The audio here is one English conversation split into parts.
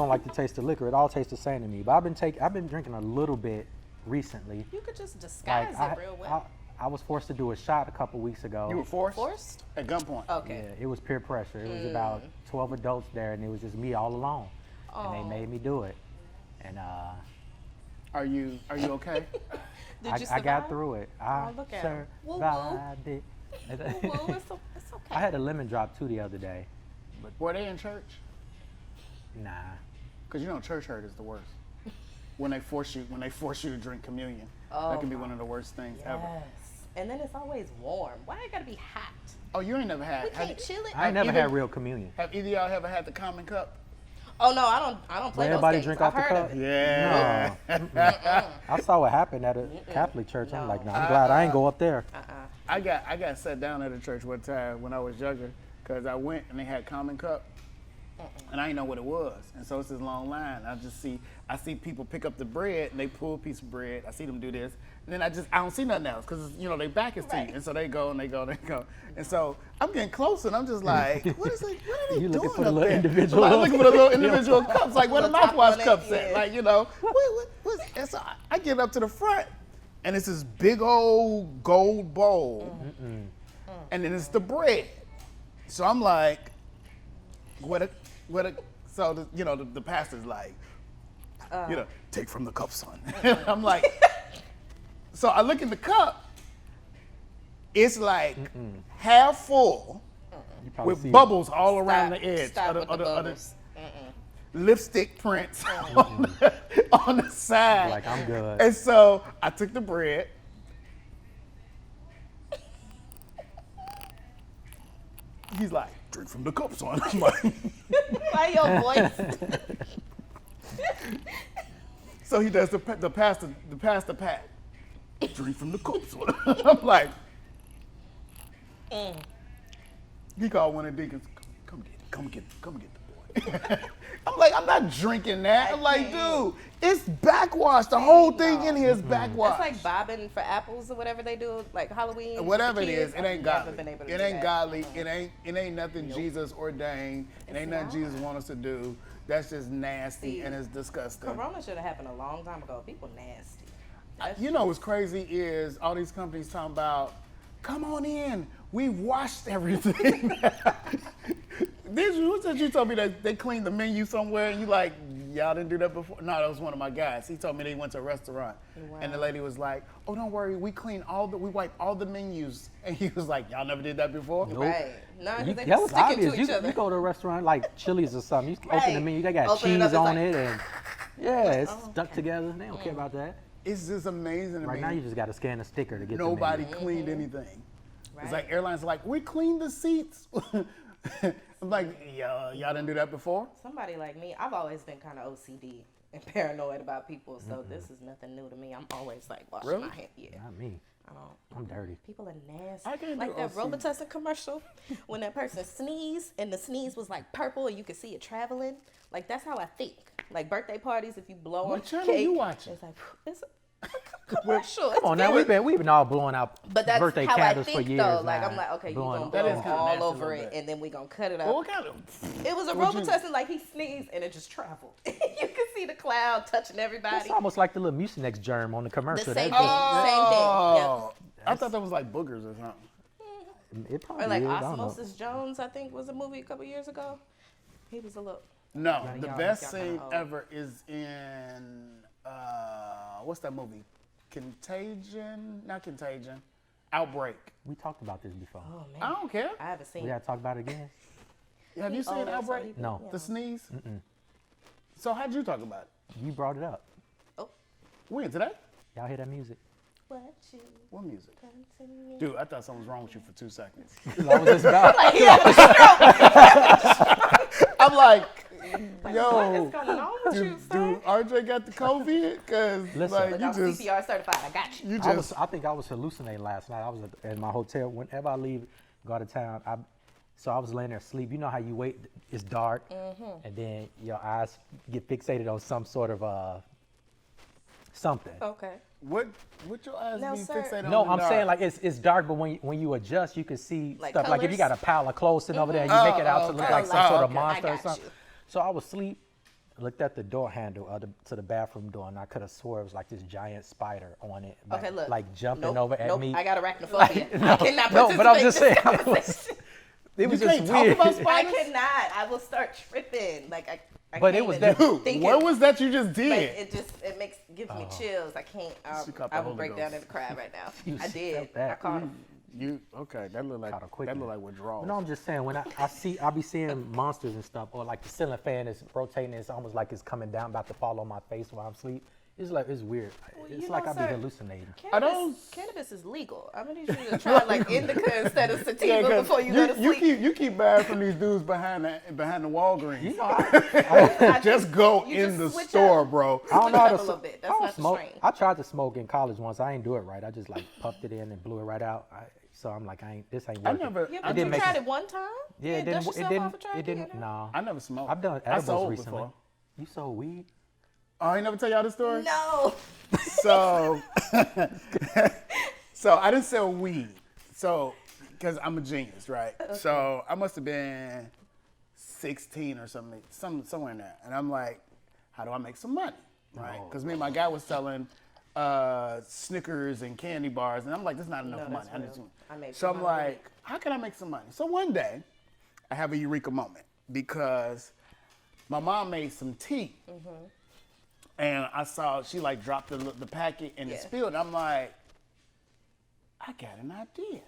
Like to taste the liquor, it all tastes the same to me. But I've been drinking a little bit recently. You could just disguise it real well. I was forced to do a shot a couple weeks ago. You were forced? Forced? At gunpoint. Okay. Yeah, it was peer pressure. It was about 12 adults there, and it was just me all alone. And they made me do it. And Are you okay? Did you survive? I got through it. I look at survived it. It's okay. I had a lemon drop too the other day. But were they in church? Nah. Because you know church hurt is the worst. When they force you to drink communion. That can be one of the worst things ever. Yes. And then it's always warm. Why it gotta be hot? Oh, you ain't never had. We can't chill it. I ain't never had real communion. Have either of y'all ever had the common cup? Oh no, I don't play those Everybody games. drink I've off the heard cup? of it. Yeah. I saw what happened at a Catholic church. No. I'm like, no, I'm glad I ain't go up there. I got sat down at a church one time when I was younger because I went and they had common cup. And I didn't know what it was. And so it's this long line. I see people pick up the bread and they pull a piece of bread. I see them do this. And then I don't see nothing else because, their back is to you. And so they go and they go and they go. And so I'm getting closer and I'm just like, what are they You doing looking for the up little there? individual I'm looking for the little individual cups, like where the Little top mouthwash on it, cups yeah. at. Like, what's, and so I get up to the front and it's this big old gold bowl. And then it's the bread. So I'm like, so the pastor's like, take from the cup, son. I'm like, so I look in the cup, it's like half full with bubbles all around the edge. Stop with the bubbles. Lipstick prints on the side. Like, I'm good. And so I took the bread. He's like, drink from the cup, son. I'm like, Why your voice? so he does the pastor pat. Drink from the cup, son. I'm like, he called one of the deacons, come get the boy. I'm like, I'm not drinking that. I'm like, dude, it's backwash. The whole thing in here is backwash. It's like bobbing for apples or whatever they do, like Halloween. Whatever it kids. is, it ain't I've godly. never been able to It do ain't that. godly. It ain't nothing Jesus ordained. It ain't nothing not. Jesus want us to do. That's just nasty and it's disgusting. Corona should have happened a long time ago. People nasty. You know what's crazy is all these companies talking about, come on in, we washed everything. You told me that they cleaned the menu somewhere and you like, y'all didn't do that before? No, that was one of my guys. He told me they went to a restaurant and the lady was like, oh, don't worry, we wipe all the menus. And he was like, y'all never did that before? Nope. Right. No, because they That was sticking obvious. to each other. You go to a restaurant like Chili's or something, you open the menu, they got Open it up, cheese it's on like- it, and it's stuck together. They don't care about that. It's just amazing to me. Right now, you just got to scan a sticker to get Nobody the menu. cleaned anything. Right. It's like airlines are like, we cleaned the seats. I'm like, y'all didn't do that before? Somebody like me, I've always been kind of OCD and paranoid about people, so this is nothing new to me. I'm always like washing Really? my hands. Yeah. Not me. I'm dirty. People are nasty. I can't like do that OCD. Robitussin commercial when that person sneezed and the sneeze was like purple and you could see it traveling. Like that's how I think. Like birthday parties, if you blow on What channel cake, you watching? it's like it's a commercial. Come on now, we've been all blowing out But that's birthday how I candles think for years though. now. Like I'm like, okay, you gonna That blow is kinda all nasty a over little it, bit. and then we gonna cut it up. Well, what kind of? It was a What'd you- Robitussin, like he sneezed and it just traveled. You could see the cloud touching everybody. It's almost like the little Mucinex germ on the The commercial. same That- thing. Same thing. Oh, I thought that was like boogers or something. It probably Or like is. I don't know. Osmosis Jones, I think was a movie a couple years ago. He was a little. No, the y'all- best y'all scene kinda old. ever is in what's that movie? Contagion? Not Contagion. Outbreak. We talked about this before. Oh man, I don't care. I haven't seen. We got to talk about it again. Have you seen so Outbreak? he- No. yeah. The sneeze? So how'd you talk about it? You brought it up. Oh, When? Today? Y'all hear that music? what you What music? done to me. Dude, I thought something was wrong with you for 2 seconds. That's what it's about. I'm like, Like, Yo, what is going on with you, sir? do RJ got the COVID? Because Listen. like Look, you I'm just CPR certified. I got you. you I just think I was hallucinating last night. I was in my hotel. Whenever I leave, go out of town, so I was laying there asleep. You know how you wait, it's dark, and then your eyes get fixated on some sort of something. Okay. what your eyes No, be sir. fixated on? No, the I'm dark? saying like it's dark, but when you adjust, you can see Like stuff. Like if you got a colors? pile of clothes sitting over there, and you make it out to look like some sort of okay. monster I or got something. you. So I was asleep, looked at the door handle to the bathroom door, and I could have swore it was like this giant spider on it, Okay, look. like jumping Nope, over at nope. me. I got arachnophobia. I cannot No, but I'm just saying, participate in it this was, conversation. it was You just can't talk weird. about I spiders. cannot. I will start tripping. Like I But can't it was even that- Dude, think what it- was that you just did? Like it gives me chills. I can't. She caught the I will Holy break down Ghost. and cry right now. You I did. felt that. I caught him. You okay? That look like Caught a quick that one. look like withdrawal. No, I'm just saying when I be seeing monsters and stuff, or like the ceiling fan is rotating, it's almost like it's coming down, about to fall on my face while I'm asleep. It's like it's weird. It's you like know, I be sir, hallucinating. Cannabis is legal. I'm gonna need you to try like indica instead of sativa 'cause before you go to sleep. You keep buying from these dudes behind the Walgreens. You know, I Just go you in just the switch store, up. bro. don't know Switch how up to a little bit. That's I don't not the smoke. strain. I tried to smoke in college once. I ain't do it right. I just like puffed it in and blew it right out. So I'm like, this ain't I working. never, Yeah, I but didn't you make tried it- it one time. Yeah, it dust didn't. It yourself didn't. off and try It again, didn't. huh? No, I never smoked. I've done I edibles sold recently. before. You sold weed? Oh, I ain't never tell y'all this story. No. So, so I didn't sell weed. So, because I'm a genius, right? So I must have been 16 or something, somewhere in there. And I'm like, how do I make some money, right? Because me and my guy was selling Snickers and candy bars, and I'm like, this is not enough No, money. that's I need real. some. I made So some I'm money with like, how can I make some money? So one day, I have a eureka moment because my mom made some tea. And I saw she like dropped the packet and it Yeah. spilled. I'm like, I got an idea.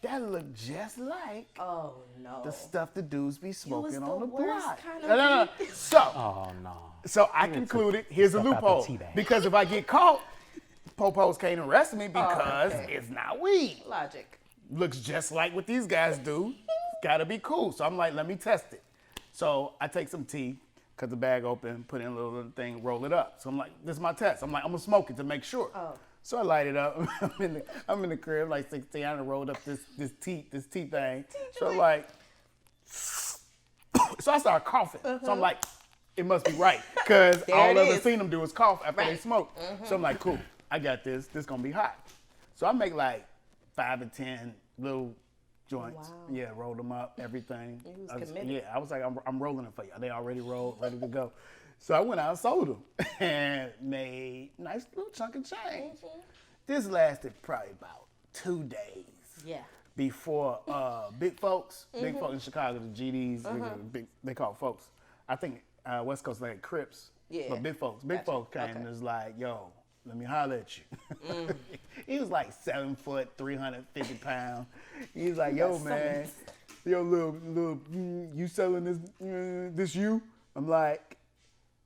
That looked just like Oh no. the stuff the dudes be smoking the on the worst block. kind of No. weed. Oh no. So I concluded, here's a stuff out the loophole. tea bag. Because if I get caught, popos can't arrest me because okay. it's not weed. Logic. Looks just like what these guys do. Gotta be cool. So I'm like, let me test it. So I take some tea, cut the bag open, put in a little thing, roll it up. So I'm like, this is my test. I'm like, I'm gonna smoke it to make sure. Oh. So I light it up. I'm in the crib, like 16. I done rolled up this tea thing. So joint. like, so I started coughing. So I'm like, it must be right, cause There all it I ever is. seen them do is cough after they Right. smoke. So I'm like, cool, I got this. This gonna be hot. So I make like 5 or 10 little joints. Wow. Yeah, rolled them up, everything. You was I was- committed. yeah, I was like, I'm rolling it for you. They already rolled, ready to go. So I went out and sold them and made nice little chunk of change. This lasted probably about 2 days Yeah. before big folks in Chicago, the GDs, they call folks. I think West Coast like Crips. Yeah. But big folks Gotcha. came and Okay. was like, yo, let me holler at you. He was like 7 foot, 350 pounds. He was like, yo, got man, summons. yo, little, you selling this you? I'm like,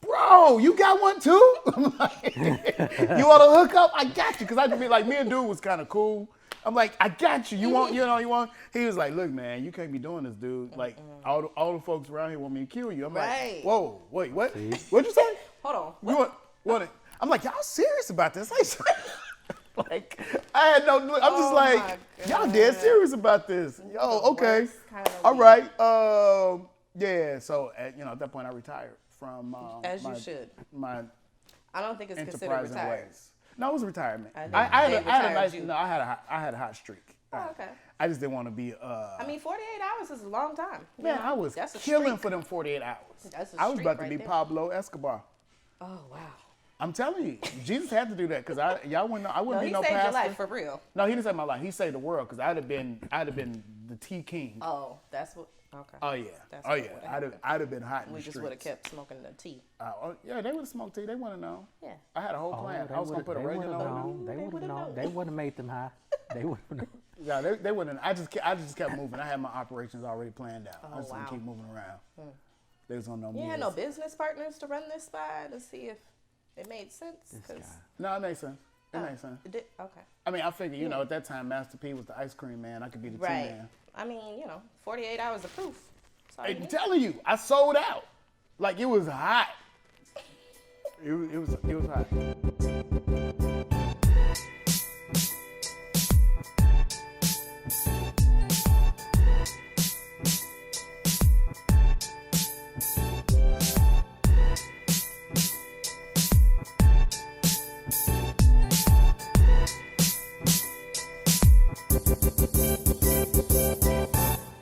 bro, you got one too? I'm like, you want to hook up? I got you. Because I be like, me and dude was kind of cool. I'm like, I got you. You want? He was like, look, man, you can't be doing this, dude. Like, all the folks around here want me to kill you. I'm Right. like, whoa, wait, what? What'd you say? Hold on. You want it? I'm like, y'all serious about this? Like, I had no. I'm just Oh like, my y'all God. dead serious about this? Yo, okay, worst kind of all weed. right. Yeah. So at that point, I retired from As you should. my I don't think it's considered enterprising retired. ways. No, it was retirement. I I had they a retired nice. you. No, I had a hot streak. Oh, okay. I just didn't want to be. I mean, 48 hours is a long time. You Man, know? I was That's a killing streak. for them 48 hours. That's a I was streak about to right be there. Pablo Escobar. Oh wow. I'm telling you, Jesus had to do that because I wouldn't No, be he no saved pastor. your life for real. No, he didn't save my life. He saved the world because I'd have been the tea king. Oh, that's what. Okay. Oh yeah, That's oh what yeah. would've I'd have been hot in We the just would have streets. kept smoking the tea. Yeah, they would have smoked tea. They wouldn't have known. Yeah. I had a whole plan. I was gonna put a They radio would've on. known. They would have would've known. known. They wouldn't have made them high. They would have known. Yeah, they wouldn't. I just kept moving. I had my operations already planned out. I was wow. gonna keep moving around. They was gonna know You me. had no as- business partners to run this by to see if it made sense. This 'Cause- guy. No, it makes sense. It makes sense. It did? Okay. I mean, I figured, at that time, Master P was the ice cream man. I could be the tea Right. man. I mean, 48 hours of proof. That's all you I'm need. telling you, I sold out. Like it was hot. It was hot.